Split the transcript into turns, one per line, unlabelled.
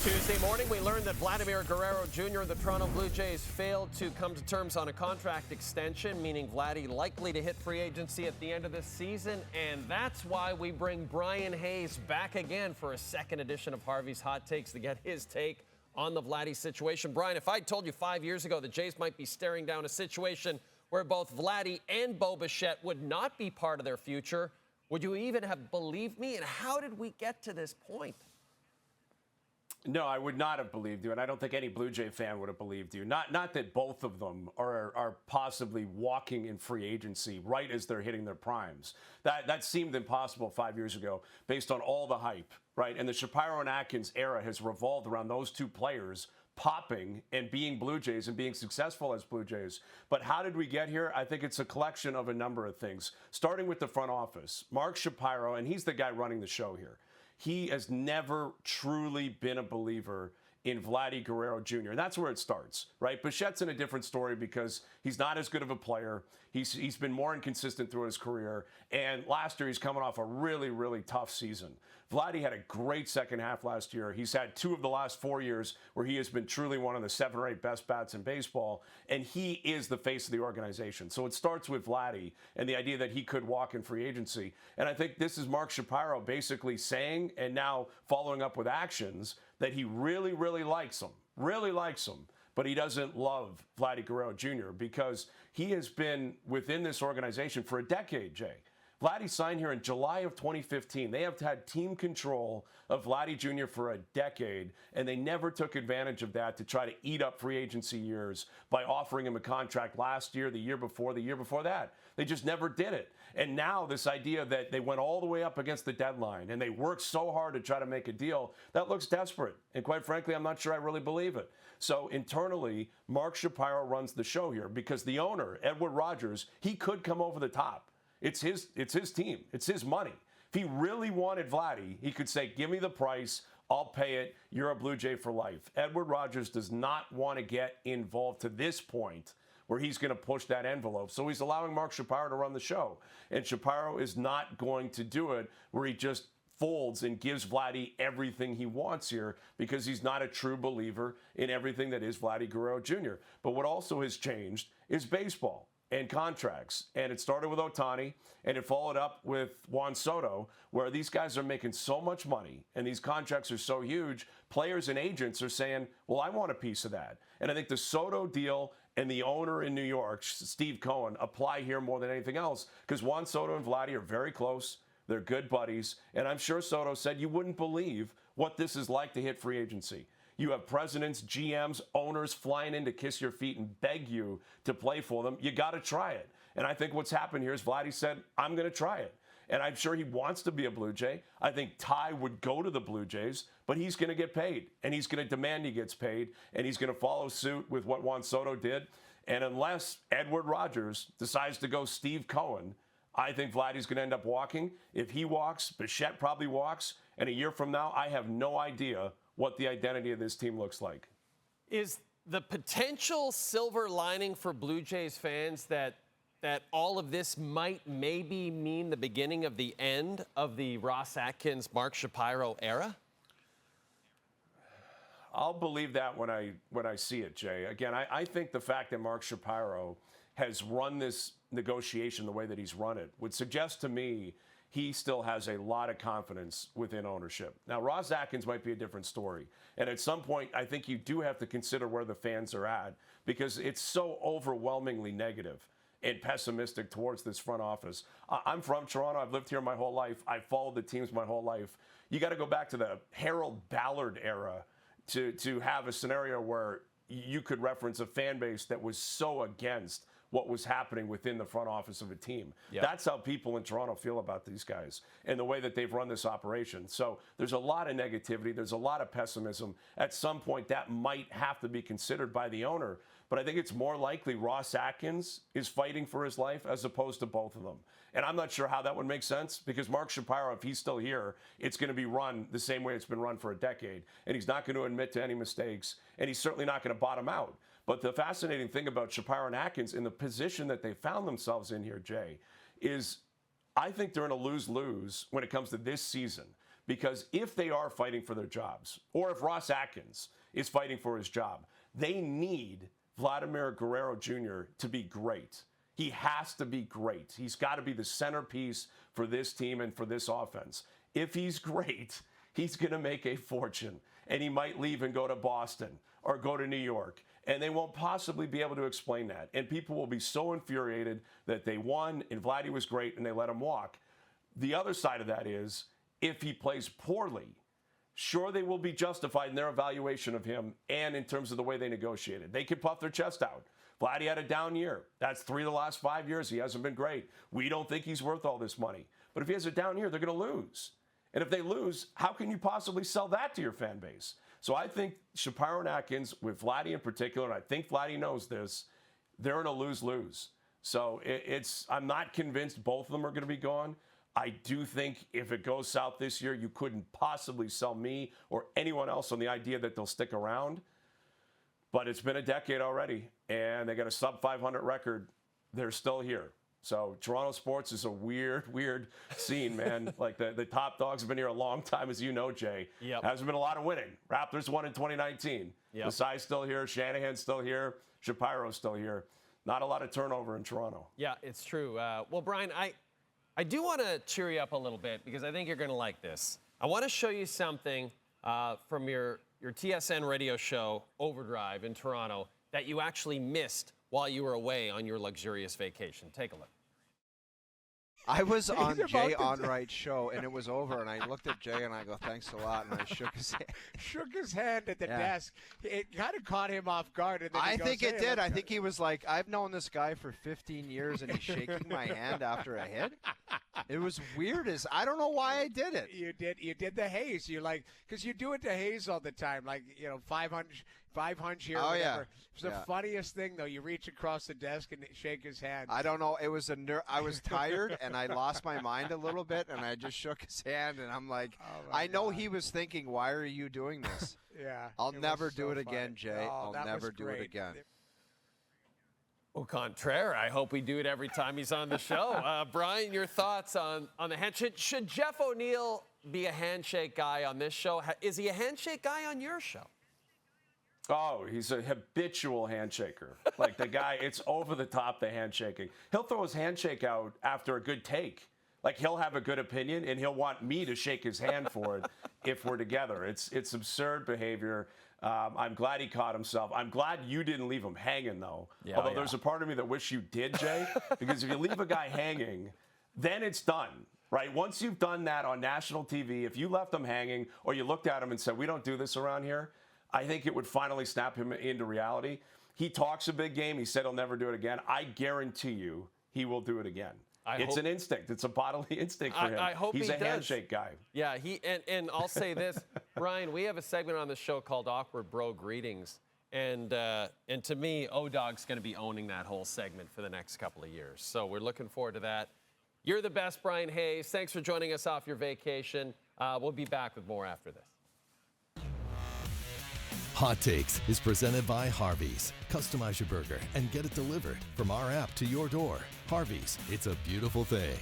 Tuesday morning, we learned that Vladimir Guerrero Jr. and the Toronto Blue Jays failed to come to terms on a contract extension, meaning Vladdy likely to hit free agency at the end of this season. And that's why we bring Bryan Hayes back again for a second edition of Harvey's Hot Takes to get his take on the Vladdy situation. Bryan, if I told you 5 years ago the Jays might be staring down a situation where both Vladdy and Bo Bichette would not be part of their future, would you even have believed me? And how did we get to this point?
No, I would not have believed you, and I don't think any Blue Jay fan would have believed you. Not that both of them are possibly walking in free agency right as they're hitting their primes. That seemed impossible 5 years ago based on all the hype, right? And the Shapiro and Atkins era has revolved around those two players popping and being Blue Jays and being successful as Blue Jays. But how did we get here? I think it's a collection of a number of things, starting with the front office. Mark Shapiro, and he's the guy running the show here. He has never truly been a believer in Vladimir Guerrero Jr. And that's where it starts, right? Bichette's in a different story because he's not as good of a player. He's been more inconsistent through his career. And last year, he's coming off a really, really tough season. Vladdy had a great second half last year. He's had 2 of the last 4 years where he has been truly one of the 7 or 8 best bats in baseball. And he is the face of the organization. So it starts with Vladdy and the idea that he could walk in free agency. And I think this is Mark Shapiro basically saying, and now following up with actions, that he really, really likes him, but he doesn't love Vladimir Guerrero Jr. because he has been within this organization for a decade, Jay. Vladdy signed here in July of 2015. They have had team control of Vladdy Jr. for a decade, and they never took advantage of that to try to eat up free agency years by offering him a contract last year, the year before that. They just never did it. And now this idea that they went all the way up against the deadline and they worked so hard to try to make a deal, that looks desperate. And quite frankly, I'm not sure I really believe it. So internally, Mark Shapiro runs the show here because the owner, Edward Rogers, he could come over the top. It's his team. It's his money. If he really wanted Vladdy, he could say, give me the price. I'll pay it. You're a Blue Jay for life. Edward Rogers does not want to get involved to this point where he's going to push that envelope. So he's allowing Mark Shapiro to run the show. And Shapiro is not going to do it where he just folds and gives Vladdy everything he wants here because he's not a true believer in everything that is Vladimir Guerrero Jr. But what also has changed is baseball and contracts. And it started with Ohtani, and it followed up with Juan Soto, where these guys are making so much money, and these contracts are so huge, players and agents are saying, well, I want a piece of that. And I think the Soto deal and the owner in New York, Steve Cohen, apply here more than anything else, because Juan Soto and Vladdy are very close. They're good buddies. And I'm sure Soto said, you wouldn't believe what this is like to hit free agency. You have presidents, GMs, owners flying in to kiss your feet and beg you to play for them. You got to try it. And I think what's happened here is Vladdy said, I'm going to try it. And I'm sure he wants to be a Blue Jay. I think Ty would go to the Blue Jays, but he's going to get paid. And he's going to demand he gets paid. And he's going to follow suit with what Juan Soto did. And unless Edward Rogers decides to go Steve Cohen, I think Vladdy's going to end up walking. If he walks, Bichette probably walks. And a year from now, I have no idea what the identity of this team looks like.
Is the potential silver lining for Blue Jays fans that all of this might maybe mean the beginning of the end of the Ross Atkins, Mark Shapiro era?
I'll believe that when I see it, Jay. Again, I think the fact that Mark Shapiro has run this negotiation the way that he's run it would suggest to me he still has a lot of confidence within ownership. Now, Ross Atkins might be a different story. And at some point, I think you do have to consider where the fans are at because it's so overwhelmingly negative and pessimistic towards this front office. I'm from Toronto. I've lived here my whole life. I've followed the teams my whole life. You got to go back to the Harold Ballard era to have a scenario where you could reference a fan base that was so against what was happening within the front office of a team. Yep. That's how people in Toronto feel about these guys and the way that they've run this operation. So there's a lot of negativity. There's a lot of pessimism. At some point, that might have to be considered by the owner. But I think it's more likely Ross Atkins is fighting for his life as opposed to both of them. And I'm not sure how that would make sense because Mark Shapiro, if he's still here, it's going to be run the same way it's been run for a decade. And he's not going to admit to any mistakes. And he's certainly not going to bottom out. But the fascinating thing about Shapiro and Atkins in the position that they found themselves in here, Jay, is I think they're in a lose-lose when it comes to this season Because if they are fighting for their jobs, or if Ross Atkins is fighting for his job, they need Vladimir Guerrero Jr. to be great. He has to be great. He's got to be the centerpiece for this team and for this offense. If he's great, he's going to make a fortune, and he might leave and go to Boston or go to New York, and they won't possibly be able to explain that. And people will be so infuriated that they won and Vladdy was great and they let him walk. The other side of that is, if he plays poorly, sure, they will be justified in their evaluation of him and in terms of the way they negotiated. They could puff their chest out. Vladdy had a down year. That's 3 of the last 5 years. He hasn't been great. We don't think he's worth all this money. But if he has a down year, they're going to lose. And if they lose, how can you possibly sell that to your fan base? So I think Shapiro and Atkins, with Vladdy in particular, and I think Vladdy knows this, they're in a lose-lose. So I'm not convinced both of them are going to be gone. I do think if it goes south this year, you couldn't possibly sell me or anyone else on the idea that they'll stick around. But it's been a decade already, and they got a sub-500 record. They're still here. So Toronto sports is a weird scene, man. Like the top dogs have been here a long time, as you know, Jay.
Yep.
Hasn't been a lot of winning. Raptors won in 2019.
Yep.
Masai's still here. Shanahan's still here. Shapiro's still here. Not a lot of turnover in Toronto.
Yeah, it's true. Well, Bryan, I do want to cheer you up a little bit because I think you're going to like this. I want to show you something from your TSN radio show, Overdrive, in Toronto, that you actually missed while you were away on your luxurious vacation. Take a look.
I was on Jay Onrait's show, and it was over, and I looked at Jay, and I go, thanks a lot, and I shook his hand.
Shook his hand at the desk. It kind of caught him off guard. And then
I think it did. I think he was like, I've known this guy for 15 years, and he's shaking my hand after a hit. It was weird. I don't know why I did it.
You did the Hayes. You like, because you do it to Hayes all the time, like, 500 here.
Oh,
whatever.
yeah.
It was the funniest thing, though. You reach across the desk and shake his hand.
I don't know. It was I was tired, and I lost my mind a little bit, and I just shook his hand, and I'm like, I know he was thinking, why are you doing this?
Yeah.
I'll never do it
funny.
again, Jay. I'll never do it again.
Au contraire, I hope we do it every time he's on the show. Bryan, your thoughts on the handshake? Should Jeff O'Neill be a handshake guy on this show? Is he a handshake guy on your show?
Oh, he's a habitual handshaker. Like the guy, it's over the top, the handshaking. He'll throw his handshake out after a good take. Like he'll have a good opinion and he'll want me to shake his hand for it if we're together. It's absurd behavior. I'm glad he caught himself. I'm glad you didn't leave him hanging, though.
Yeah,
Although there's a part of me that wish you did, Jay, because if you leave a guy hanging, then it's done. Right? Once you've done that on national TV, if you left him hanging or you looked at him and said, we don't do this around here, I think it would finally snap him into reality. He talks a big game. He said he'll never do it again. I guarantee you he will do it again. It's an instinct. It's a bodily instinct for him.
I hope
he's
he
a
does.
handshake guy.
Yeah, and I'll say this, Bryan, we have a segment on the show called Awkward Bro Greetings. And to me, O-Dog's going to be owning that whole segment for the next couple of years. So we're looking forward to that. You're the best, Bryan Hayes. Thanks for joining us off your vacation. We'll be back with more after this.
Hot Takes is presented by Harvey's. Customize your burger and get it delivered from our app to your door. Harvey's, it's a beautiful thing.